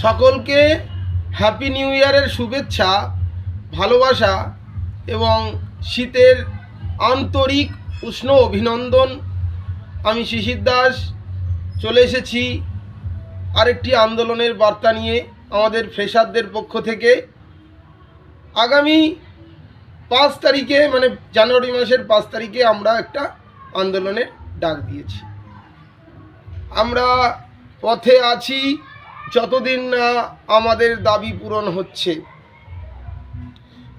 সকলকে happy new ইয়ারের শুভেচ্ছা, ভালোবাসা এবং শীতের আন্তরিক উষ্ণ অভিনন্দন। আমি শিশির দাস চলে এসেছি আরেকটি আন্দোলনের বার্তা নিয়ে আমাদের ফ্রেশারদের পক্ষ থেকে। আগামী 5 তারিখে মানে জানুয়ারি মাসের 5 তারিখে আমরা একটা আন্দোলনের ডাক দিয়েছি। আমরা পথে আছি যতদিন না আমাদের দাবি পূরণ হচ্ছে।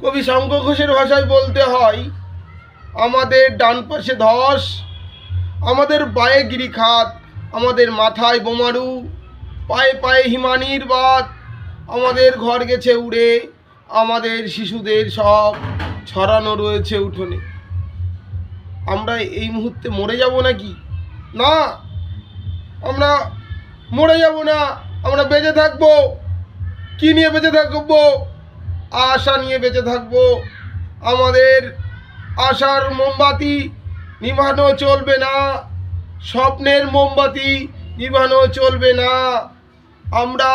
কবি শঙ্খ ঘোষের ভাষায় বলতে হয়, আমাদের ডান পাশে ধস, আমাদের বায়ে গিরিখাত, আমাদের মাথায় বোমারু, পায়ে পায়ে হিমানির বাত, আমাদের ঘর গেছে উড়ে, আমাদের শিশুদের সব ছড়ানো রয়েছে উঠোনে। আমরা এই মুহূর্তে মরে যাব নাকি? না, আমরা মরে যাব না, আমরা বেঁচে থাকবো। কি নিয়ে বেঁচে থাকবো? আশা নিয়ে বেঁচে থাকবো। আমাদের আশার মোমবাতি নিভানো চলবে না, স্বপ্নের মোমবাতি নিভানো চলবে না। আমরা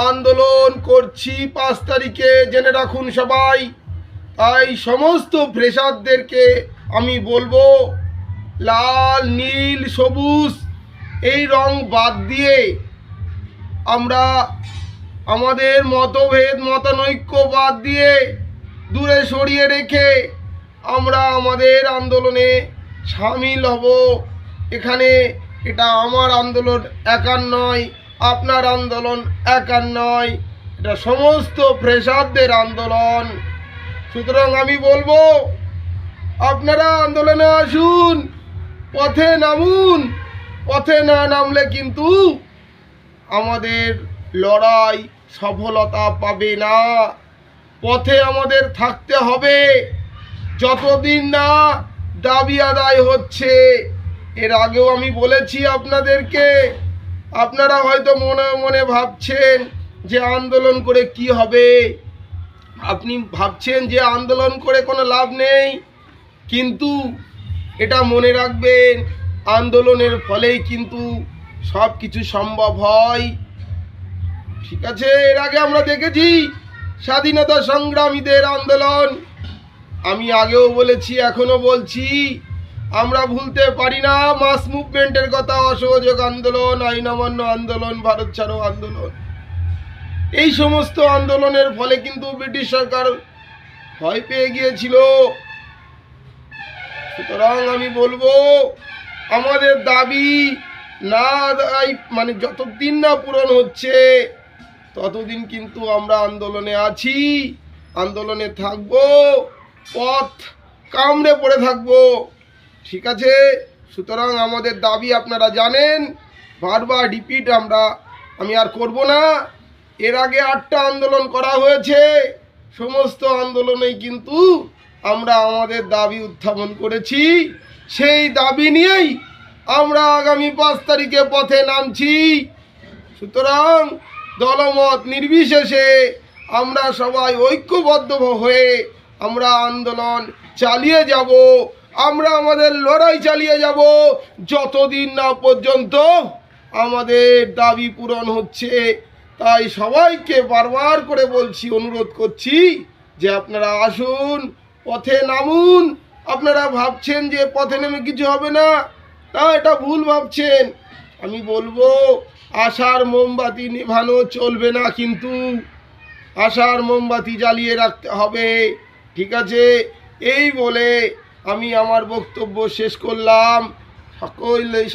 আন্দোলন করছি 5 তারিখে, জেনে রাখুন সবাই। তাই সমস্ত ফ্রেশারদেরকে আমি বলবো, লাল, নীল, সবুজ এই রং বাদ দিয়ে আমরা আমাদের মতভেদ, মতানৈক্য বাদ দিয়ে দূরে সরিয়ে রেখে আমরা আমাদের আন্দোলনে সামিল হব। এখানে এটা আমার আন্দোলন একার নয়, আপনার আন্দোলন একার নয়, এটা সমস্ত ফ্রেশারদের আন্দোলন। সুতরাং আমি বলবো, আপনারা আন্দোলনে আসুন, পথে নামুন। পথে না নামলে কিন্তু আমাদের লড়াই সফলতা পাবে না। পথে আমাদের থাকতে হবে যতদিন না দাবি আদায় হচ্ছে। এর আগেও আমি বলেছি আপনাদেরকে, আপনারা হয়তো মনে মনে ভাবছেন যে আন্দোলন করে কি হবে, আপনি ভাবছেন যে আন্দোলন করে কোনো লাভ নেই, কিন্তু এটা মনে রাখবেন, আন্দোলনের ফলেই কিন্তু সব কিছু সম্ভব হয়। ঠিক আছে, এর আগে আমরা দেখেছি স্বাধীনতা সংগ্রামীদের আন্দোলন। আমি আগেও বলেছি, এখনো বলছি, আমরা ভুলতে পারি না মাস মুভমেন্টের কথা, অসহযোগ আন্দোলন, আইন অমান্য আন্দোলন, ভারত ছাড়ো আন্দোলন। এই সমস্ত আন্দোলনের ফলে কিন্তু ব্রিটিশ সরকার ভয় পেয়ে গিয়েছিল। সুতরাং আমি বলবো, আমাদের দাবি না মানে যতদিন না পূরণ হচ্ছে ততদিন কিন্তু আমরা আন্দোলনে আছি, আন্দোলনে থাকবো, পথ কামড়ে পড়ে থাকবো। ঠিক আছে, সুতরাং আমাদের দাবি আপনারা জানেন, বারবার রিপিট আমি আর করব না। এর আগে 8টা আন্দোলন করা হয়েছে, সমস্ত আন্দোলনেই কিন্তু আমরা আমাদের দাবি উত্থাপন করেছি। সেই দাবি নিয়েই আমরা আগামী 5 তারিখে পথে নামছি। সুতরাং দলমত নির্বিশেষে আমরা সবাই ঐক্যবদ্ধ হয়ে আমরা আন্দোলন চালিয়ে যাব। আমরা আমাদের লড়াই চালিয়ে যাব যতদিন না পর্যন্ত আমাদের দাবি পূরণ হচ্ছে। তাই সবাইকে বারবার করে বলছি, অনুরোধ করছি যে আপনারা আসুন, পথে নামুন। আপনারা ভাবছেন যে পথে নেমে কিছু হবে না, তা এটা ভুল ভাবছেন। আমি বলবো, আশার মোমবাতি নিভানো চলবে না, কিন্তু আশার মোমবাতি জ্বালিয়ে রাখতে হবে। ঠিক আছে, এই বলে আমি আমার বক্তব্য শেষ করলাম।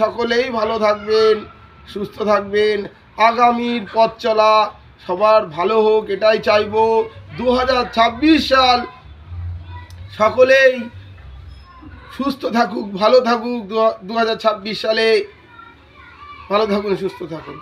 সকলেই ভালো থাকবেন, সুস্থ থাকবেন। আগামীর পথ চলা সবার ভালো হোক, এটাই চাইবো। 2026 সাল সকলেই সুস্থ থাকুক, ভালো থাকুক। 2026 সালে ভালো থাকুন, সুস্থ থাকুন।